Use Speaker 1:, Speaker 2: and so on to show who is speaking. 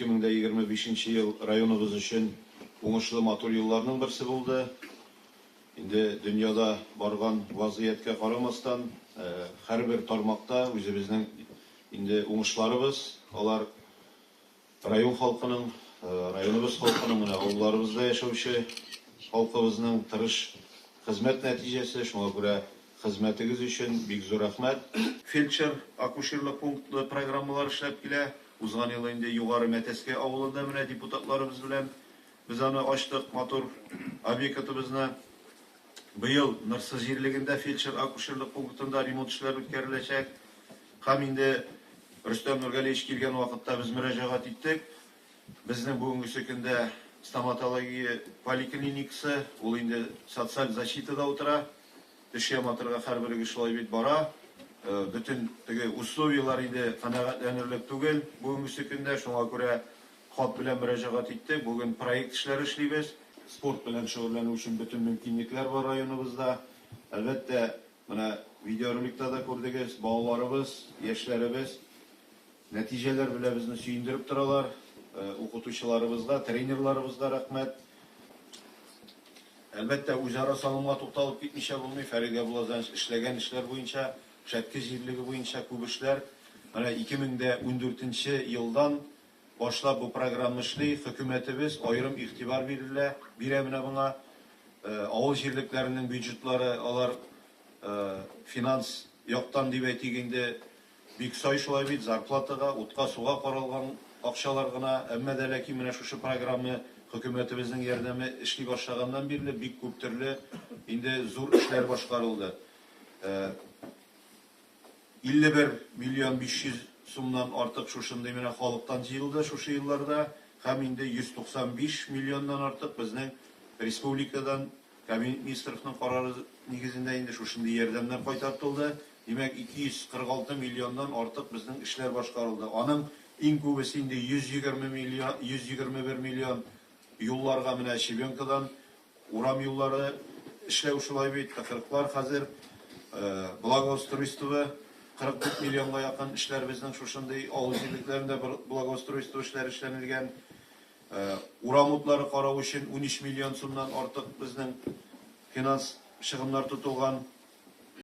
Speaker 1: 2025 ел районыбыз өчен уңышлы матур елларның берсе булды. Инде дөньяда барган вазгыятькә карамастан, һәрбер тармакта үзебезнең инде уңышларыбыз, алар район халкының, районыбыз халкының, авылларыбызда яшәүче халкыбызның тырыш хезмәт нәтиҗәсе. Шуңа күрә хезмәтегез өчен бик зур рәхмәт. Фельдшер акушерлык пункты программалар эшләп килә. Узган ел инде югары Мәтәскә авылында менә депутатларыбыз белән без аны ачтык, матур объектыбызны. Быел Нырсы җирлегендә фельдшер акушерлык пунктында ремонт эшләре үткәреләчәк. Һәм инде Рөстәм Нургалиевич килгән вакытта без мөрәҗәгать иттек. Безнең бүгенге көндә стоматология поликлиникасы, ул инде социаль защитада утыра. Теш яматырга һәрбереге шулай бит бара. Bütün условиялар инде канәгатьләнерлек түгел бүгенге көндә. Шуңа күрә хат белән мөрәҗәгать иттек. Бүген проект эшләре эшлибез. Спорт белән шөгыльләнү өчен bütün мөмкинлекләр бар районыбызда. Әлбәттә, менә видеороликта да күрдегез, балаларыбыз, яшьләребез нәтиҗәләр белән безне сөендереп торалар. Укытучыларыбызга, тренерларыбызга рәхмәт. Әлбәттә, үзара салымга тукталып китмичә булмый. Фәридә Булазан эшләгән эшләр буенча, Шәпке җирлеге буенча күп эшләр. Менә 2014 елдан башлап бу программа эшли. Хөкүмәтебез аерым игътибар бирә менә буңа. Авыл җирлекләренең бюджетлары, алар финанс яктан дип әйтик инде бик сай шулай бит, зарплатага, утка, суга каралган акчалар гына. Әмма дә ләкин менә шушы программа хөкүмәтебезнең ярдәме эшли башлаганнан бирле бик күп төрле инде зур эшләр башкарылды. 51 миллион 500 сумнан артык шушындый менә халыктан җыелды шушы елларда. Һәм инде 195 миллионнан артык безнең республикадан Кабинет министрлыгының карары нигезендә инде шушындый ярдәмнәр кайтартылды. Димәк, 246 миллионнан артык безнең эшләр башкарылды. Аның иң күбесе инде 121 миллион юлларга менә Чебенкадан урам юллары эшләү шулай бит. Тәхриклар хәзер благоустройство 44 миллионга якын эшләр безнең шушындый авыл җирлекләрендә благоустройство эшләре эшләнелгән. Урам утлары карау өчен 13 миллион сумнан артык безнең финанс чыгымнар тотылган.